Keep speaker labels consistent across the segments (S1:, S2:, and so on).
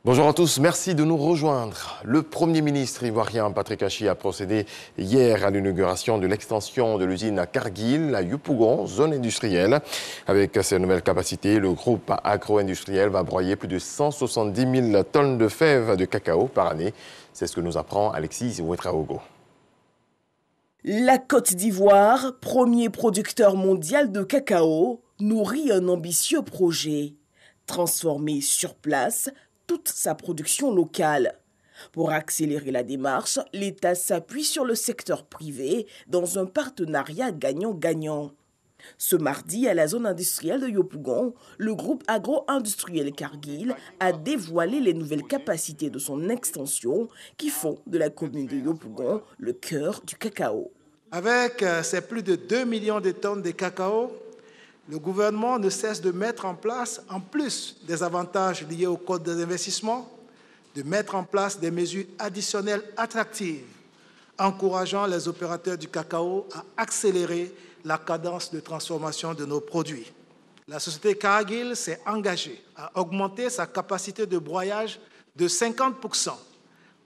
S1: Bonjour à tous, merci de nous rejoindre. Le Premier ministre ivoirien Patrick Achi a procédé hier à l'inauguration de l'extension de l'usine à Kargil, à Yopougon, zone industrielle. Avec ces nouvelles capacités, le groupe agro-industriel va broyer plus de 170 000 tonnes de fèves de cacao par année. C'est ce que nous apprend Alexis Ouetraogo.
S2: La Côte d'Ivoire, premier producteur mondial de cacao, nourrit un ambitieux projet. Transformer sur place toute sa production locale. Pour accélérer la démarche, l'État s'appuie sur le secteur privé dans un partenariat gagnant-gagnant. Ce mardi, à la zone industrielle de Yopougon, le groupe agro-industriel Kargil a dévoilé les nouvelles capacités de son extension qui font de la commune de Yopougon le cœur du cacao.
S3: Avec ces plus de 2 millions de tonnes de cacao, le gouvernement ne cesse de mettre en place, en plus des avantages liés au code des investissements, de mettre en place des mesures additionnelles attractives, encourageant les opérateurs du cacao à accélérer la cadence de transformation de nos produits. La société Kargil s'est engagée à augmenter sa capacité de broyage de 50%,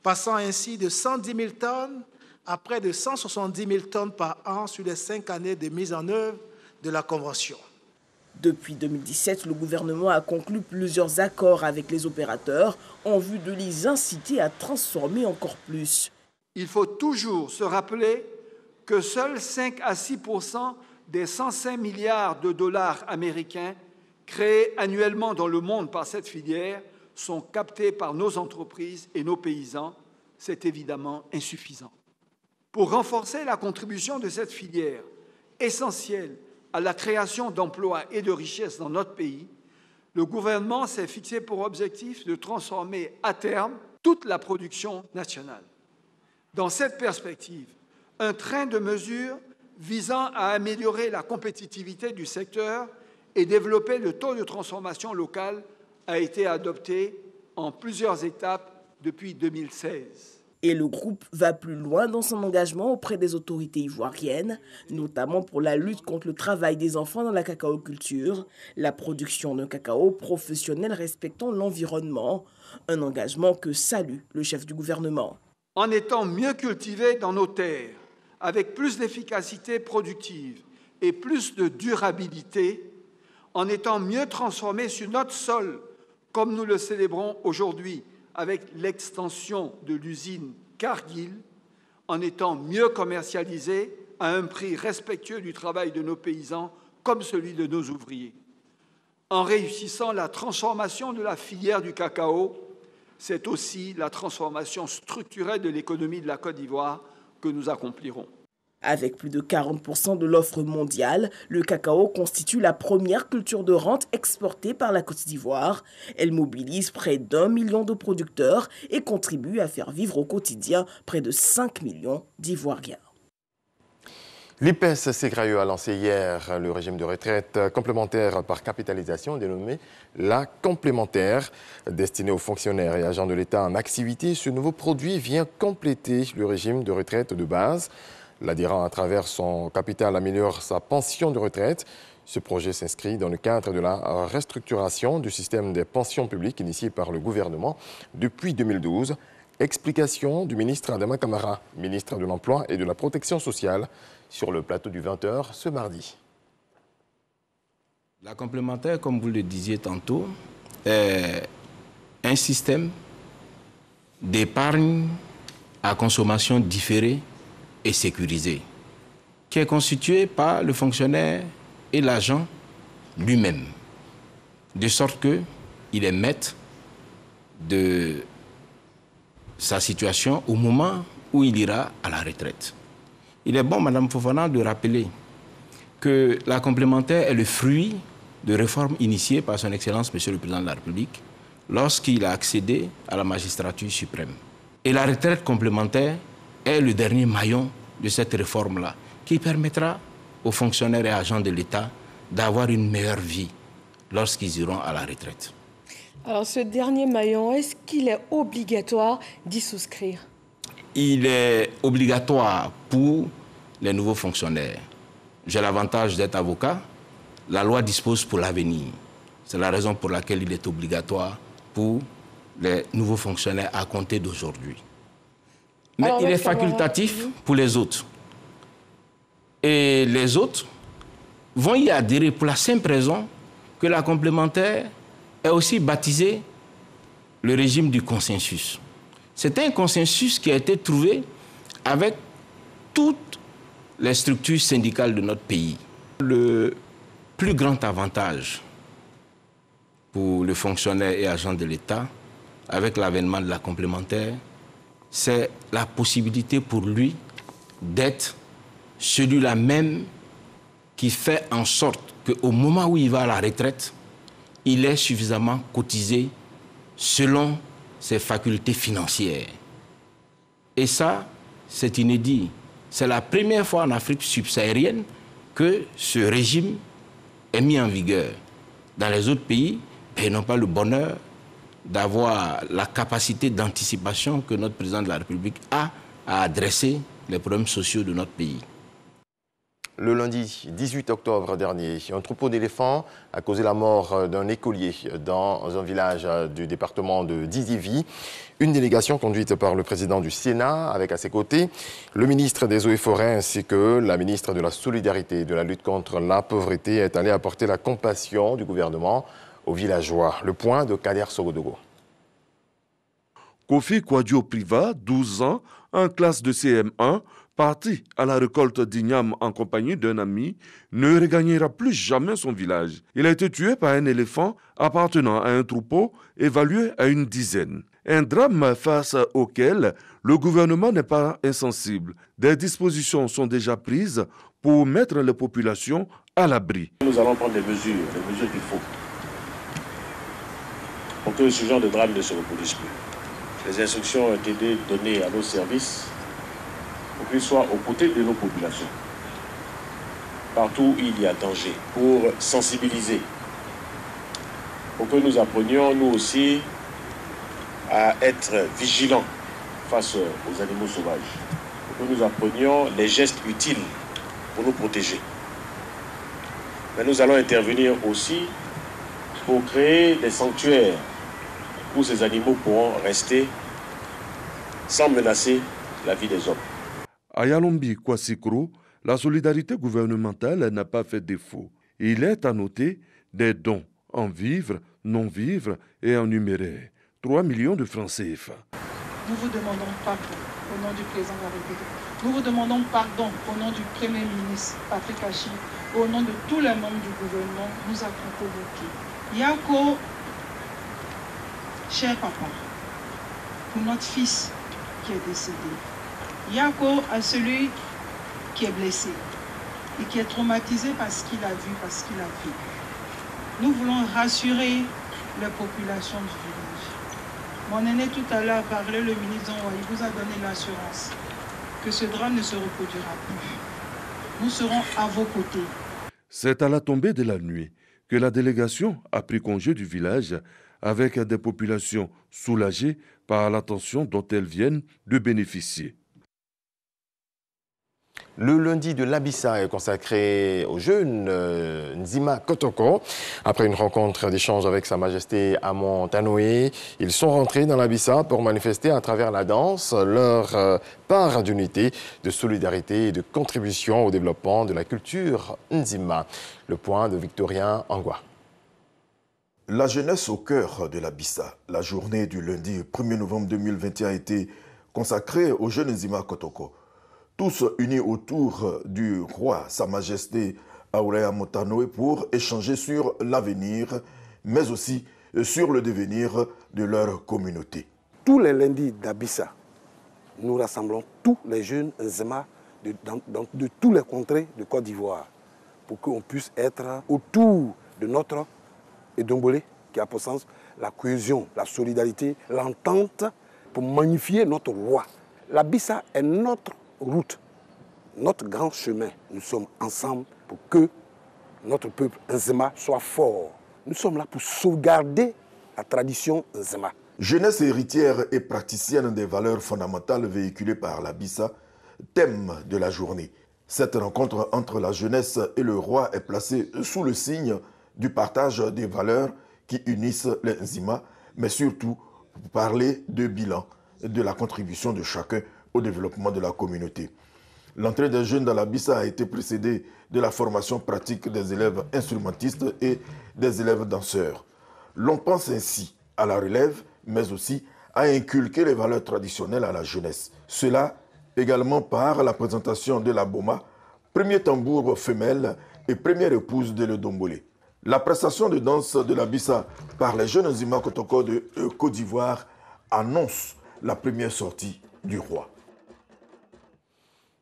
S3: passant ainsi de 110 000 tonnes à près de 170 000 tonnes par an sur les 5 années de mise en œuvre de la Convention.
S2: Depuis 2017, le gouvernement a conclu plusieurs accords avec les opérateurs en vue de les inciter à transformer encore plus.
S4: Il faut toujours se rappeler que seuls 5 à 6% des 105 milliards de dollars américains créés annuellement dans le monde par cette filière sont captés par nos entreprises et nos paysans. C'est évidemment insuffisant. Pour renforcer la contribution de cette filière, essentielle à la création d'emplois et de richesses dans notre pays, le gouvernement s'est fixé pour objectif de transformer à terme toute la production nationale. Dans cette perspective, un train de mesures visant à améliorer la compétitivité du secteur et développer le taux de transformation locale a été adopté en plusieurs étapes depuis 2016.
S2: Et le groupe va plus loin dans son engagement auprès des autorités ivoiriennes, notamment pour la lutte contre le travail des enfants dans la cacaoculture, la production d'un cacao professionnel respectant l'environnement, un engagement que salue le chef du gouvernement.
S4: En étant mieux cultivés dans nos terres, avec plus d'efficacité productive et plus de durabilité, en étant mieux transformés sur notre sol, comme nous le célébrons aujourd'hui, avec l'extension de l'usine Kargil, en étant mieux commercialisée à un prix respectueux du travail de nos paysans comme celui de nos ouvriers. En réussissant la transformation de la filière du cacao, c'est aussi la transformation structurelle de l'économie de la Côte d'Ivoire que nous accomplirons.
S2: Avec plus de 40% de l'offre mondiale, le cacao constitue la première culture de rente exportée par la Côte d'Ivoire. Elle mobilise près d'1 million de producteurs et contribue à faire vivre au quotidien près de 5 millions d'Ivoiriens.
S1: L'IPES-SEGRAE a lancé hier le régime de retraite complémentaire par capitalisation dénommé la complémentaire. Destiné aux fonctionnaires et agents de l'État en activité, ce nouveau produit vient compléter le régime de retraite de base. L'adhérent, à travers son capital, améliore sa pension de retraite. Ce projet s'inscrit dans le cadre de la restructuration du système des pensions publiques initié par le gouvernement depuis 2012. Explication du ministre Adama Kamara, ministre de l'Emploi et de la Protection sociale, sur le plateau du 20h ce mardi.
S5: La complémentaire, comme vous le disiez tantôt, est un système d'épargne à consommation différée et sécurisé, qui est constitué par le fonctionnaire et l'agent lui-même, de sorte qu'il est maître de sa situation au moment où il ira à la retraite. Il est bon, Madame Fofana, de rappeler que la complémentaire est le fruit de réformes initiées par son Excellence, Monsieur le Président de la République, lorsqu'il a accédé à la magistrature suprême. Et la retraite complémentaire est le dernier maillon de cette réforme-là, qui permettra aux fonctionnaires et agents de l'État d'avoir une meilleure vie lorsqu'ils iront à la retraite.
S6: Alors ce dernier maillon, est-ce qu'il est obligatoire d'y souscrire?
S5: Il est obligatoire pour les nouveaux fonctionnaires. J'ai l'avantage d'être avocat. La loi dispose pour l'avenir. C'est la raison pour laquelle il est obligatoire pour les nouveaux fonctionnaires à compter d'aujourd'hui. Mais
S6: Alors,
S5: il est
S6: Samara,
S5: facultatif pour les autres. Et les autres vont y adhérer pour la simple raison que la complémentaire est aussi baptisée le régime du consensus. C'est un consensus qui a été trouvé avec toutes les structures syndicales de notre pays. Le plus grand avantage pour le fonctionnaire et agent de l'État, avec l'avènement de la complémentaire, c'est la possibilité pour lui d'être celui-là même qui fait en sorte qu'au moment où il va à la retraite, il est suffisamment cotisé selon ses facultés financières. Et ça, c'est inédit. C'est la première fois en Afrique subsaharienne que ce régime est mis en vigueur. Dans les autres pays, ils n'ont pas le bonheur d'avoir la capacité d'anticipation que notre président de la République a à adresser les problèmes sociaux de notre pays.
S1: Le lundi 18 octobre dernier, un troupeau d'éléphants a causé la mort d'un écolier dans un village du département de Didivi. Une délégation conduite par le président du Sénat avec à ses côtés le ministre des Eaux et Forêts ainsi que la ministre de la Solidarité et de la lutte contre la pauvreté est allée apporter la compassion du gouvernement aux villageois. Le point de Kader Sogodogo.
S7: Kofi Kwadjo Priva, 12 ans, en classe de CM1, parti à la récolte d'igname en compagnie d'un ami, ne regagnera plus jamais son village. Il a été tué par un éléphant appartenant à un troupeau évalué à une dizaine. Un drame face auquel le gouvernement n'est pas insensible. Des dispositions sont déjà prises pour mettre les populations à l'abri.
S8: Nous allons prendre les mesures qu'il faut pour que ce genre de drame ne se reproduise plus. Les instructions ont été données à nos services pour qu'ils soient aux côtés de nos populations, partout où il y a danger, pour sensibiliser, pour que nous apprenions, nous aussi, à être vigilants face aux animaux sauvages, pour que nous apprenions les gestes utiles pour nous protéger. Mais nous allons intervenir aussi pour créer des sanctuaires où ces animaux pourront rester sans menacer la vie des hommes.
S7: À Yalombi Kwasikro, la solidarité gouvernementale n'a pas fait défaut. Il est à noter des dons en vivres, non-vivres et en numéraire. 3 millions de francs CFA.
S9: Nous vous demandons pardon au nom du président de la République. Nous vous demandons pardon au nom du Premier ministre Patrick Achi, au nom de tous les membres du gouvernement. Nous avons convoqué Yako, cher papa, pour notre fils qui est décédé. Yako à celui qui est blessé et qui est traumatisé parce qu'il a vu, parce qu'il a vécu. Nous voulons rassurer les populations du village. Mon aîné tout à l'heure a parlé, le ministre Zanwa, il vous a donné l'assurance que ce drame ne se reproduira plus. Nous serons à vos côtés.
S7: C'est à la tombée de la nuit que la délégation a pris congé du village avec des populations soulagées par l'attention dont elles viennent de bénéficier.
S1: Le lundi de l'Abissa est consacré au jeune Nzima Kotoko. Après une rencontre d'échange avec Sa Majesté Amon Tanoé, ils sont rentrés dans l'Abissa pour manifester à travers la danse leur part d'unité, de solidarité et de contribution au développement de la culture Nzima. Le point de Victorien Angwa.
S10: La jeunesse au cœur de l'Abissa. La journée du lundi 1er novembre 2021 a été consacrée au jeune Nzima Kotoko. Tous unis autour du roi, Sa Majesté Aourea Motanoé, pour échanger sur l'avenir, mais aussi sur le devenir de leur communauté.
S11: Tous les lundis d'Abissa, nous rassemblons tous les jeunes Nzima de tous les contrées de Côte d'Ivoire pour qu'on puisse être autour de notre Edombolé, qui a pour sens la cohésion, la solidarité, l'entente, pour magnifier notre roi. L'Abissa est notre route, notre grand chemin. Nous sommes ensemble pour que notre peuple Nzima soit fort. Nous sommes là pour sauvegarder la tradition Nzima.
S10: Jeunesse héritière et praticienne des valeurs fondamentales véhiculées par l'Abissa, thème de la journée. Cette rencontre entre la jeunesse et le roi est placée sous le signe du partage des valeurs qui unissent les Nzima, mais surtout pour parler de bilan et de la contribution de chacun au développement de la communauté. L'entrée des jeunes dans la BISA a été précédée de la formation pratique des élèves instrumentistes et des élèves danseurs. L'on pense ainsi à la relève, mais aussi à inculquer les valeurs traditionnelles à la jeunesse. Cela également par la présentation de la Boma, premier tambour femelle et première épouse de l'Edombolé. La prestation de danse de la BISA par les jeunes Nzima Kotoko de Côte d'Ivoire annonce la première sortie du roi.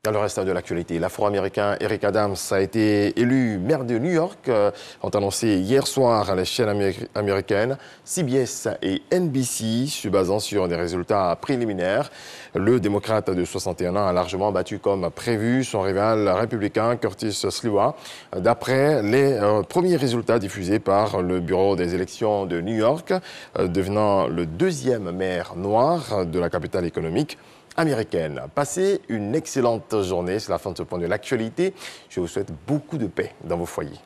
S1: Dans le reste de l'actualité, l'Afro-Américain Eric Adams a été élu maire de New York, ont annoncé hier soir les chaînes américaines CBS et NBC, se basant sur des résultats préliminaires. Le démocrate de 61 ans a largement battu comme prévu son rival républicain Curtis Sliwa, d'après les premiers résultats diffusés par le Bureau des élections de New York, devenant le deuxième maire noir de la capitale économique américaine. Passez une excellente journée. C'est la fin de ce point de l'actualité. Je vous souhaite beaucoup de paix dans vos foyers.